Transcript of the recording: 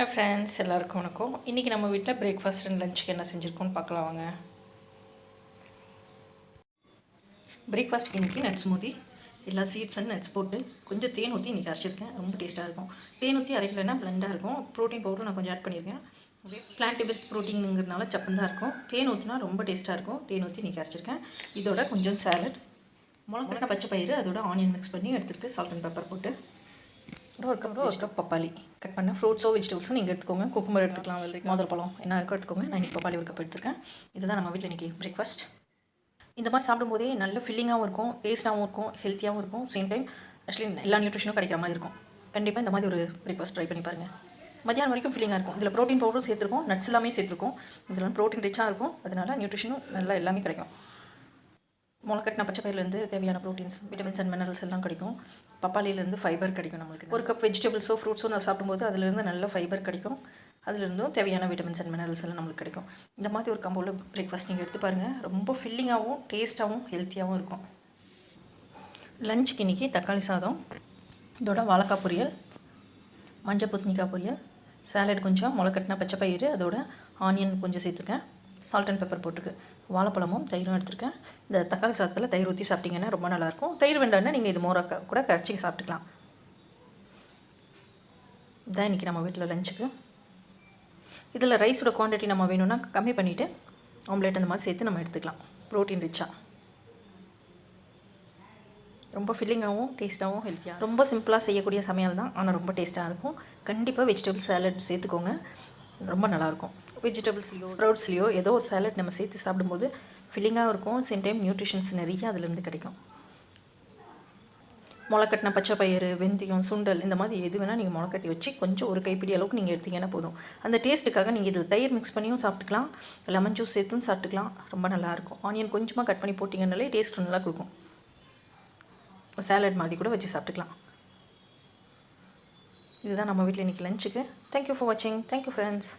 Hi friends, எல்லாருக்கும் வணக்கம். இன்றைக்கி நம்ம வீட்டில் பிரேக்ஃபாஸ்ட் அண்ட் லஞ்சுக்கு என்ன செஞ்சுருக்கோன்னு பார்க்கலாம் வாங்க. பிரேக்ஃபாஸ்ட்டுக்கு இன்றைக்கி நட்ஸ் ஸ்மூத்தி, எல்லா சீட்ஸ் அண்ட் நட்ஸ் போட்டு கொஞ்சம் தேன் ஊற்றி இன்றைக்கி அரைச்சிருக்கேன். ரொம்ப டேஸ்ட்டாக இருக்கும். தேன் ஊற்றி அரைக்கலைன்னா பிளெண்டாக இருக்கும். ப்ரோட்டீன் பவுடர் நான் கொஞ்சம் ஆட் பண்ணியிருக்கேன். பிளான்ட் பேஸ்ட் ப்ரோட்டீனுங்கிறதுனால சப்பந்தான் இருக்கும். தேன் ஊற்றினா ரொம்ப டேஸ்ட்டாக இருக்கும். தேன் ஊற்றி இன்றைக்கி அரைச்சிருக்கேன். இதோட கொஞ்சம் சாலட், முளை பச்சை பயிறு, அதோட ஆனியன் மிக்ஸ் பண்ணி எடுத்துகிட்டு சால்ட் அண்ட் பெப்பர் போட்டு ஒரு கப் பப்பாளி கட் பண்ண ஃப்ரூட்ஸோ வெஜிடபிள்ஸோ நீங்கள் எடுத்துக்கோங்க. குக்கும்பர் எடுத்துக்கலாம், மாதுளப்பழம் என்ன இருக்கோ எடுத்துக்கோங்க. நான் இன்றைக்கி பப்பாளி ஒரு கப் எடுத்துருக்கேன். இதுதான் நம்ம வீட்டில் இன்றைக்கி பிரேக்ஃபாஸ்ட். இந்த மாதிரி சாப்பிடும்போதே நல்ல ஃபில்லிங்காகவும் இருக்கும், டேஸ்ட்டாகவும் இருக்கும், ஹெல்த்தியாகவும் இருக்கும். சேம் டைம் ஆக்சுவலி எல்லா நியூட்ரிஷனும் கிடைக்கிற மாதிரி இருக்கும். கண்டிப்பாக இந்த மாதிரி ஒரு பிரேக்ஃபாஸ்ட் ட்ரை பண்ணி பாருங்கள். மதியானம் வரைக்கும் ஃபில்லிங்காக இருக்கும். இதில் ப்ரோட்டீன் பவுடரும் சேர்த்துருக்கோம், நட்ஸ் எல்லாமே சேர்த்துருக்கோம். இதெல்லாம் ப்ரோட்டீன் ரிச்சாக இருக்கும். அதனால் நியூட்ரிஷனும் நல்லா எல்லாமே கிடைக்கும். முளைக்கட்டின பச்சை பயிர்லேருந்து தேவையான ப்ரோட்டீன்ஸ், விட்டமின்ஸ் அண்ட் மினரல்ஸ் எல்லாம் கிடைக்கும். பப்பாளியிலேருந்து ஃபைபர் கிடைக்கும். நம்மளுக்கு ஒரு கப் வெஜிடபிள்ஸோ ஃப்ரூட்ஸோ நான் சாப்பிடும்போது அதிலேருந்து நல்ல ஃபைபர் கிடைக்கும். அதுலேருந்தும் தேவையான விட்டமின்ஸ் அண்ட் மினரல்ஸ் எல்லாம் நம்மளுக்கு கிடைக்கும். இந்த மாதிரி ஒரு காம்போவில் பிரேக்ஃபாஸ்ட் நீங்கள் எடுத்து பாருங்கள். ரொம்ப ஃபில்லிங்காகவும் டேஸ்ட்டாகவும் ஹெல்த்தியாகவும் இருக்கும். லஞ்சுக்கு இன்றைக்கி தக்காளி சாதம், இதோட வாழைக்காய் பொரியல், மஞ்சள் பூசணிக்காய் பொரியல், சாலட் கொஞ்சம், முளைக்கட்டின பச்சை பயிறு, அதோட ஆனியன் கொஞ்சம் சேர்த்துருக்கேன், சால்ட் அண்ட் பெப்பர் போட்டுருக்கு, வாழைப்பழமும் தயிரும் எடுத்துருக்கேன். இந்த தக்காளி சாதத்தில் தயிர் ஊற்றி சாப்பிட்டிங்கன்னா ரொம்ப நல்லாயிருக்கும். தயிர் வேண்டாம்னா நீங்கள் இது மோராக கூட கரைச்சி சாப்பிட்டுக்கலாம். இதான் இன்றைக்கி நம்ம வீட்டில் லஞ்சுக்கு. இதில் ரைஸோட குவான்டிட்டி நம்ம வேணும்னா கம்மி பண்ணிவிட்டு ஆம்லேட் அந்த மாதிரி சேர்த்து நம்ம எடுத்துக்கலாம். ப்ரோட்டீன் ரிச்சாக ரொம்ப ஃபில்லிங்காகவும் டேஸ்ட்டாகவும் ஹெல்த்தியாக ரொம்ப சிம்பிளாக செய்யக்கூடிய சமையல் தான், ஆனால் ரொம்ப டேஸ்ட்டாக இருக்கும். கண்டிப்பாக வெஜிடபிள் சாலட் சேர்த்துக்கோங்க, ரொம்ப நல்லாயிருக்கும். வெஜிடபிள்ஸ்லையோ ஸ்ப்ரவுட்ஸ்லையோ ஏதோ ஒரு சாலட் நம்ம சேர்த்து சாப்பிடும்போது ஃபில்லிங்காக இருக்கும். சேம் டைம் நியூட்ரிஷன்ஸ் நிறைய அதிலேருந்து கிடைக்கும். முளைக்கட்டின பச்சை பயிறு, வெந்தயம், சுண்டல் இந்த மாதிரி எது வேணால் நீங்கள் முளைக்கட்டி வச்சு கொஞ்சம் ஒரு கைப்பிடி அளவுக்கு நீங்கள் எடுத்தீங்கன்னா போதும். அந்த டேஸ்ட்டுக்காக நீங்கள் இதில் தயிர் மிக்ஸ் பண்ணியும் சாப்பிட்டுக்கலாம், லெமன் ஜூஸ் சேர்த்தும் சாப்பிட்டுக்கலாம். ரொம்ப நல்லாயிருக்கும். ஆனியன் கொஞ்சமாக கட் பண்ணி போட்டிங்கனாலே டேஸ்ட் நல்லா கொடுக்கும். சாலட் மாதிரி கூட வச்சு சாப்பிட்டுக்கலாம். இதுதான் நம்ம வீட்டில் இன்றைக்கி லஞ்சுக்கு. தேங்க்யூ ஃபார் வாட்சிங். Thank you friends.